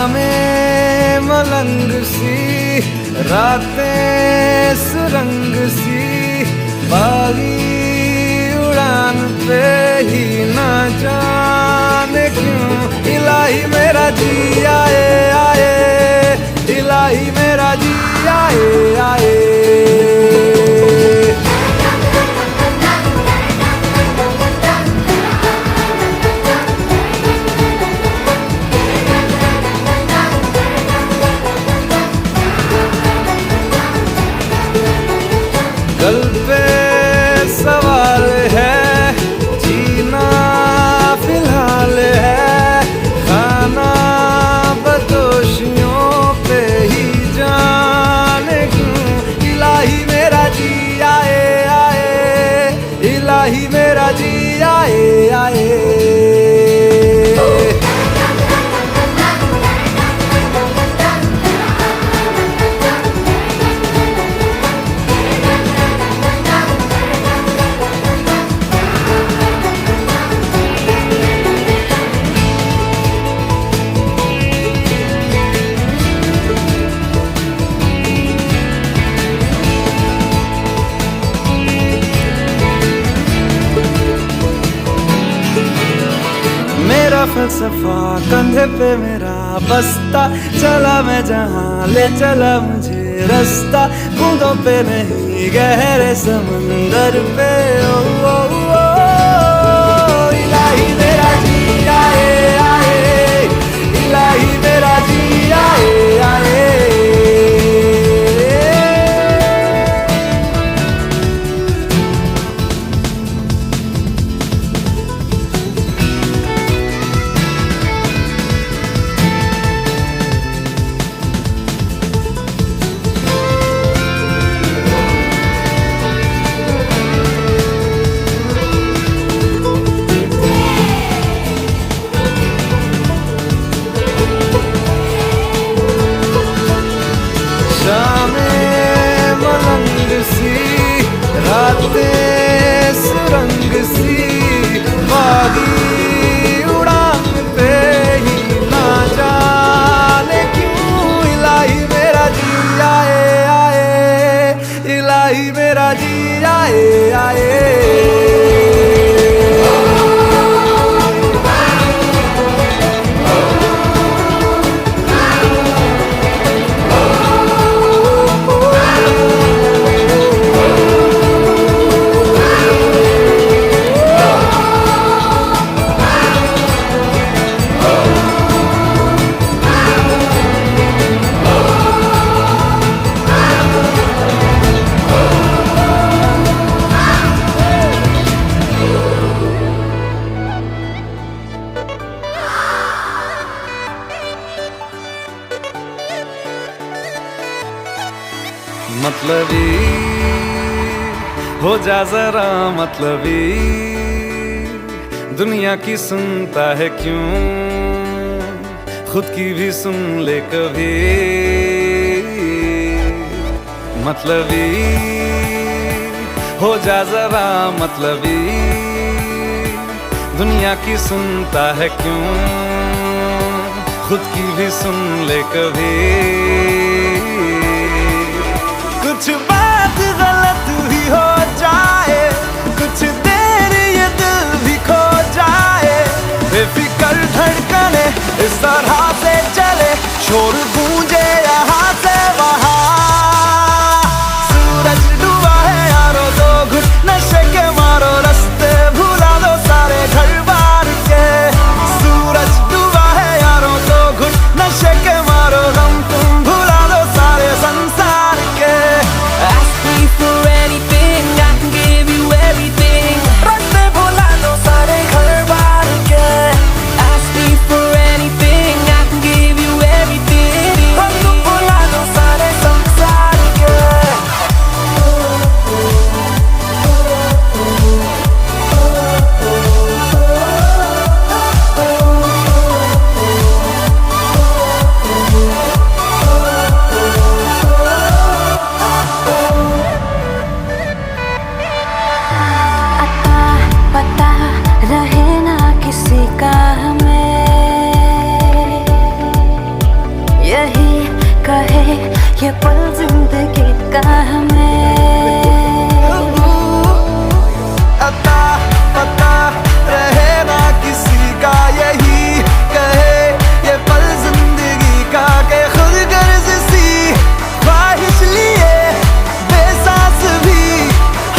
शामें मलंग सी, रातें सुरंग सी, बागी उड़ान पे ही ना जाने क्यों इलाही मेरा जी आए आए, इलाही मेरा जी आए आए। कल पे सवाल है, जीना फिलहाल है, खाना बदोशियों पे ही जाने क्यों इलाही मेरा जी आए आए, इलाही मेरा जी आए आए। मेरा फलसफा कंधे पे मेरा बस्ता, चला मैं जहाँ ले चला मुझे रास्ता, बूंदों पे नहीं गहरे समंदर पे। ओ, ओ, ओ, इलाही मेरा जी आए आए, इलाही मेरा जी आए आए। शामें मलंग सी, रातें सुरंग सी, बागी उड़ान पे ही ना जाने क्यों इलाही मेरा जी आए आए, इलाही मेरा जी आए आए। मतलबी हो जा जरा मतलबी, दुनिया की सुनता है क्यों, खुद की भी सुन ले कभी। मतलबी हो जा जरा मतलबी, दुनिया की सुनता है क्यों, खुद की भी सुन ले कभी। कुछ बात गलत भी हो जाए, कुछ देर ये दिल भी खो जाए, बेफिक्र धड़कने इस तरह से चले, शोर गूंजे यहाँ से वहाँ। सूरज डूबा है यारो, दो घुट नशे के मारो, रास्ते भुला दो सारे घर बार के। सूरज डूबा है यारो, दो घुट नशे के मारो, गम तुम भुला दो सारे संसार के। Ask me for anything, I can give you everything. रास्ते भुला दो सारे घर बार के। Ask me for anything, I can give you everything. ये पल जिंदगी का हमें अता पता रहे ना किसी का, यही कहे ये पल जिंदगी का के खुद गर्ज सी ख्वाहिश लिए बेसास भी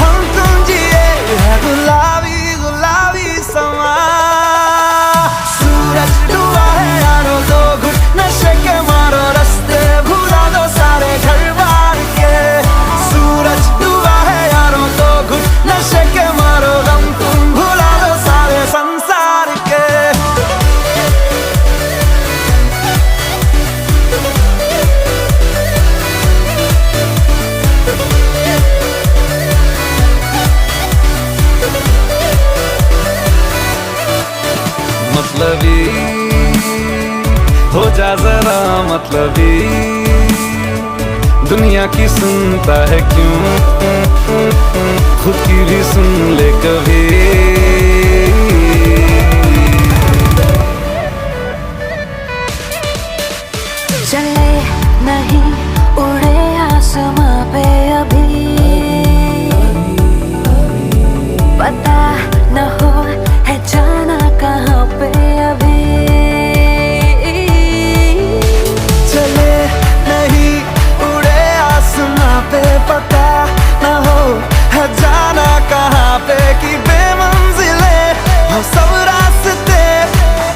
हम तुम जिए है गुलाबी गुलाबी समा। सूरज डूबा है यारो दो घुट नशे के मारो रास्ते भुला दो सारे घर बार के। सूरज डूबा है यारो दो घुट नशे के मारो गम तुम भुला दो सारे संसार के। मतलबी हो जा जरा मतलबी, दुनिया की सुनता है क्यों, खुद की भी सुन ले कभी। चले नहीं उड़े आसमां पे अभी, पता न हो है जाना कहाँ पे अभी। चले नहीं उड़े आसमां पे, पता न हो है जाना कहाँ पे कि बेमंजिले हो सब रास्ते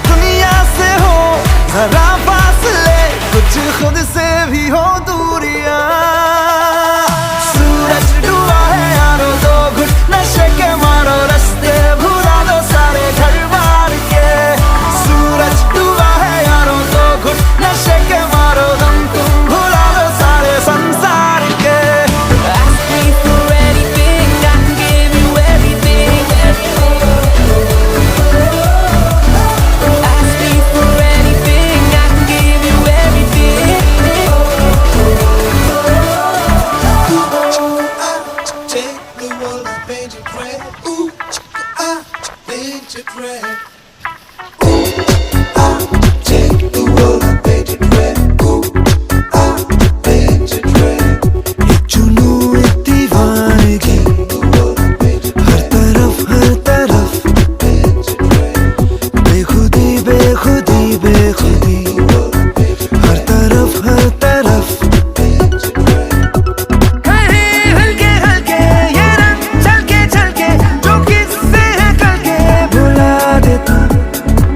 दुनिया से हो जरा फासले, कुछ खुद से भी हो दूरियां। सूरज डूबा है यारो दो घुट नशे के मारो रास्ते भुला दो सारे घर बार के। सूरज डूबा है यारो दो घुट नशे के मारो गम तुम भुला दो सारे संसार के। Ask me for anything, I can give you everything. Ask me for anything, I can give you everything. Take the world and paint it red. Ooh, I paint it red. Ooh, I take the world and paint it red. Ooh, I paint it red. एक जुनू एक दीवानगी The world and paint it हर तरफ paint it red. बेखुदी बेखुदी बेखुदी हर तरफ Paint it red. कहीं हल्के हल्के ये रंग चलके चलके जो किससे है कल के भुला देता।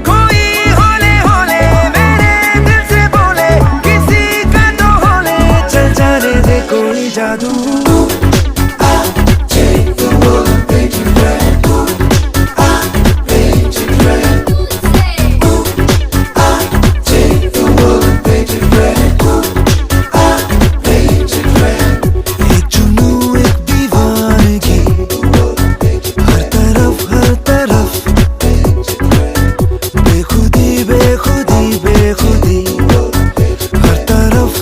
कोई होले होले मेरे दिल से बोले किसी का तो होले चल जाने दे कोई जादू। Take the world and paint it red. Ooh, I paint it red. Ooh, I take the world and paint it red. Ooh, I paint it red. एक जुनू एक दीवानगी हर तरफ बेखुदी बेखुदी बेखुदी हर तरफ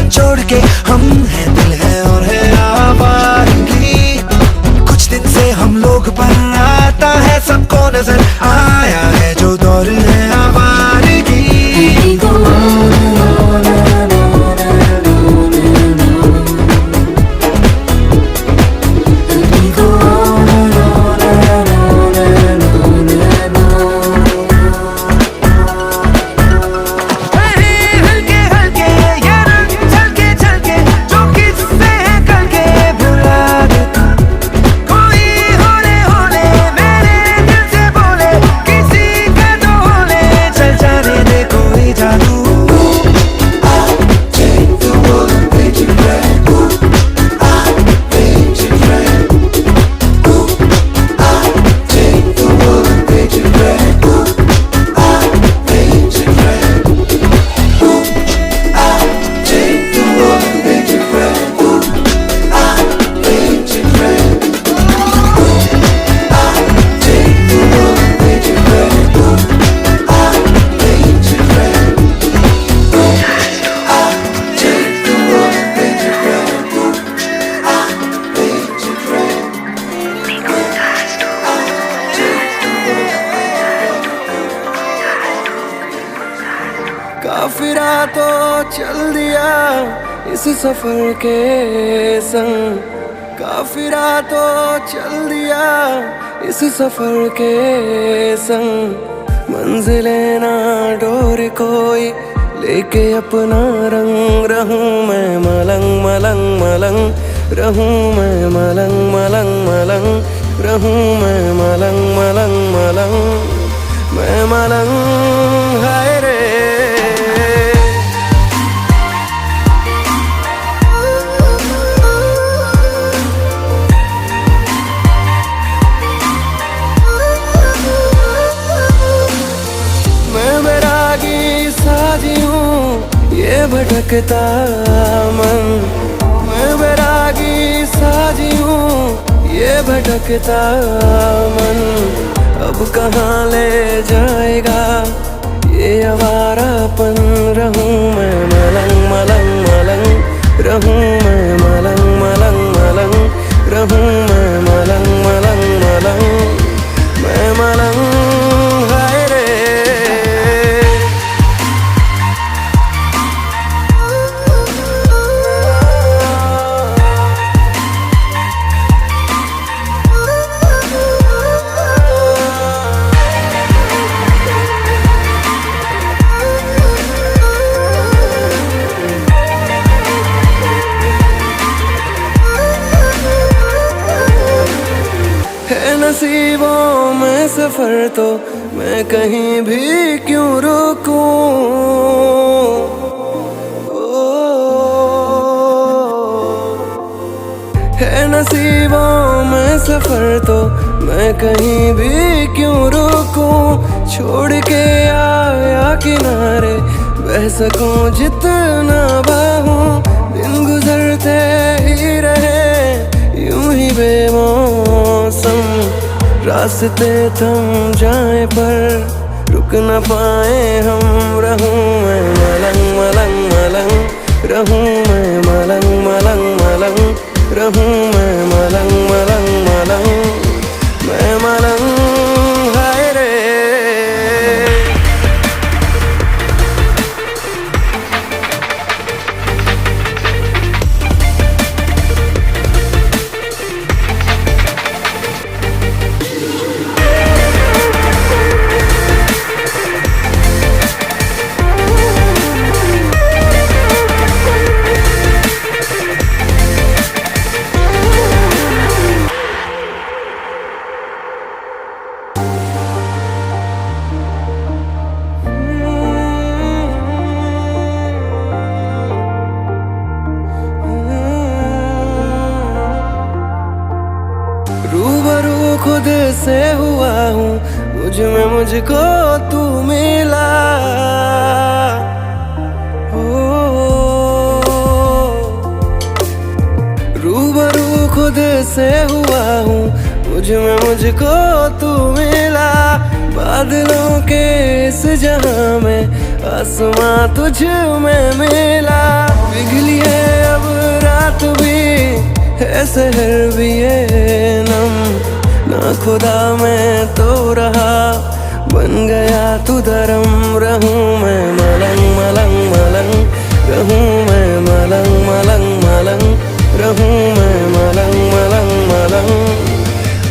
छोड़ के हम हैं दिल है और है आवारगी। कुछ दिन से हम लोग पर आता है सबको नजर आया है जो दौर है आवारगी। काफिरा तो चल दिया इस सफर के संग, काफिरा तो चल दिया इस सफर के संग। मंजिलें ना डोर कोई लेके अपना रंग, रहूं मैं मलंग मलंग मलंग, रहूं मैं मलंग मलंग मलंग, रहूं मैं मलंग मलंग मलंग, मैं मलंग हाय रे। ये भटकता मन, मैं बैरागी साजी हूँ, ये भटकता मन। अब कहाँ ले जाएगा ये आवारापन, रहूं मैं मलंग मलंग मलंग, रहूं मैं मलंग मलंग मलंग, रहूं मैं मलंग मलंग मलंग, मैं मलंग हाय रे। नसीबों में सफर तो मैं कहीं भी क्यों रुकूं, है नसीबों में सफर तो मैं कहीं भी क्यों रुकूं। छोड़ के आया किनारे बह सकूं जितना बाहूं, दिन गुजरते ही रहे यूं ही बेमौसम। रास्ते थम जाए पर रुक न पाए हम, रहूं मैं मलंग मलंग मलंग, रहूं मैं मलंग मलंग मलंग, रहूं मैं मलंग मलंग मलंग, मैं मलंग हाय रे। खुद से हुआ हूँ, मुझ में मुझको तू मिला हो। रूबरू खुद से हुआ हूँ, मुझ में मुझको तू मिला। बादलों के इस जहां में आसमां तुझ में मिला, पिघली है अब रात भी है शहर भी है नम, ना खुदा मैं तो रहा बन गया तू धर्म, रहूं मैं मलंग मलंग मलंग, रहूं मैं मलंग मलंग मलंग, रहूं मैं मलंग मलंग मलंग,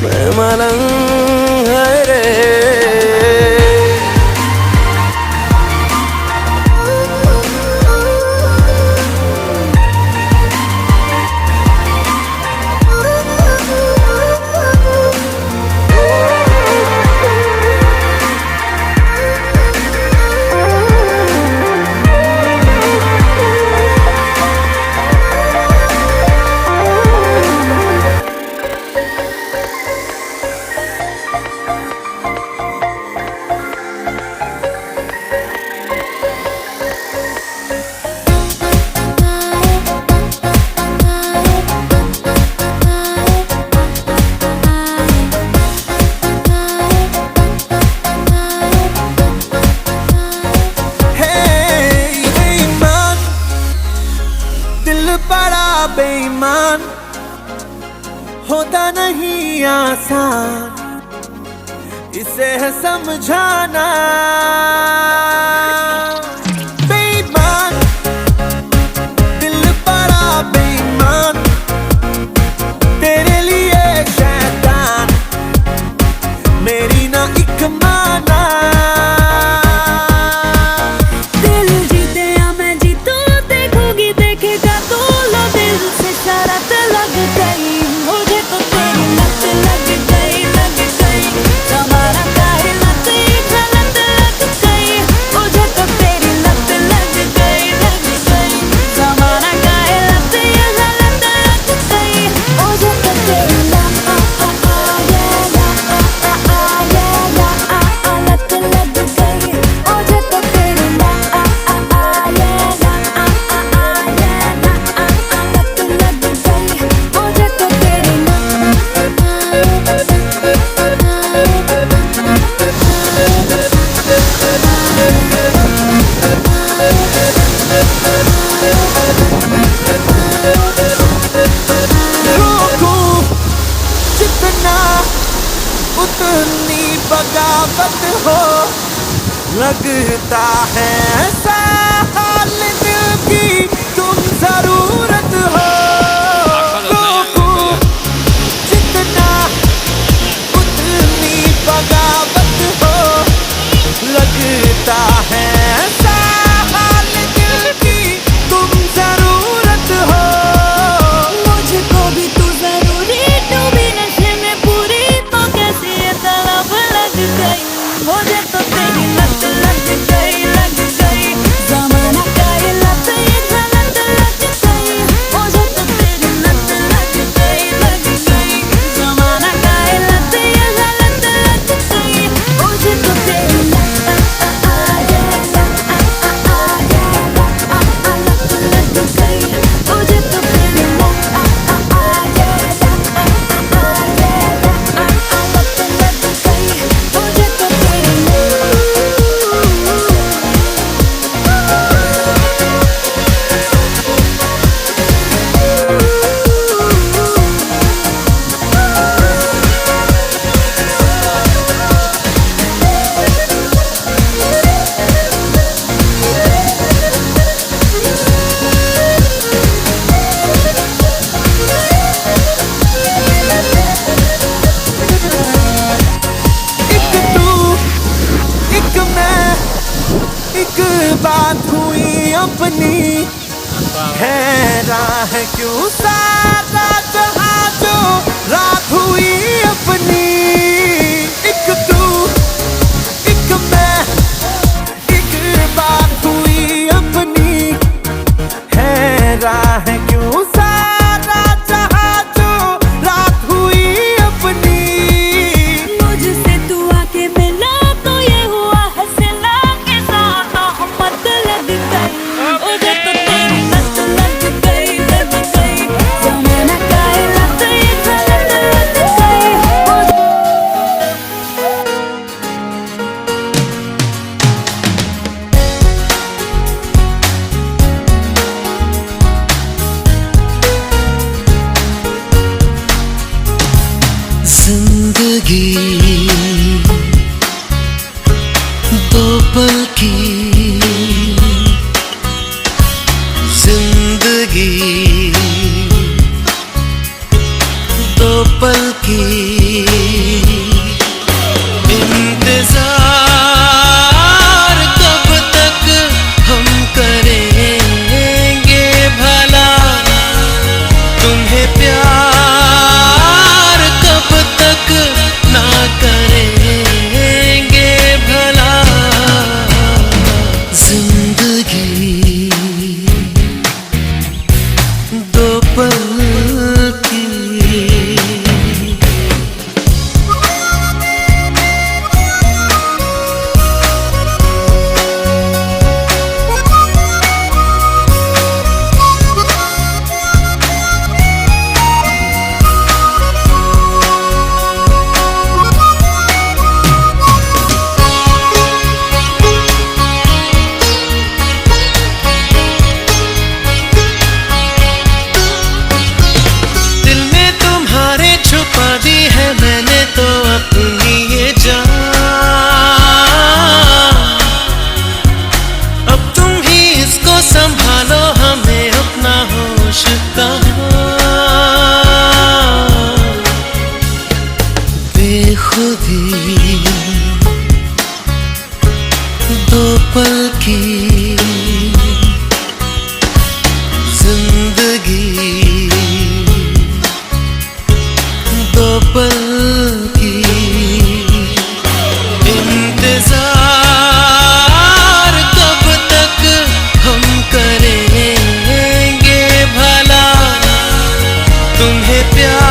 मैं मलंग है रे। बड़ा बेईमान होता नहीं आसान, इसे है समझाना। बेईमान दिल बड़ा बेईमान, तेरे लिए शैतान मेरी ना एक माना। दिल जीते या मैं जीतूं, देखोगी देखेगा तू, लो दिल से शरारत लग गई, मुझे तो तेरी लत लग गई, लग गई। तुम्हारा काहे लत गलत लग गई, मुझे तो तेरी लत लग गई, लग गई। तुम्हारा काहे लत गलत लग गई, मुझे तो तेरी लत लग गई, मुझे तो तेरी रोकूं जितना उतनी बगावत हो, लगता है ऐसा हाल दिल की तुम जरूरत हो। रोकूं जितना उतनी बगावत हो, लगता है ऐसा हाल दिल की तुम जरूरत हो। मुझको भी तू जरूरी, तू भी नशे में पूरी, तो कैसी ये तलब लग गई, मुझे तो तेरी लत लग गई, लग गई। ज़माना का ये लत ये गलत लग गई, मुझे तो तेरी लत लग गई, लग गई। ज़माना का ये लत ये गलत लग गई, मुझे तो तेरी लत लग गई, मुझे तो तेरी एक तू एक मैं, एक बात हुई अपनी, है राह क्यों सारा जहां जो रात हुई अपनी। एक तू एक मैं, एक बात हुई अपनी, है राह क्यों सारा जहां जो रात हुई अपनी। मुझसे तू आके मिला तो ये हुआ हंसला के साथ मोहब्बत लग गई, मुझे तो तेरी लत लग गई, लग गई। ज़माना का ये लत ये गलत लग गई, खुदी दो पल की जिंदगी, दो पल की इंतजार कब तक हम करेंगे भला, तुम्हें प्यार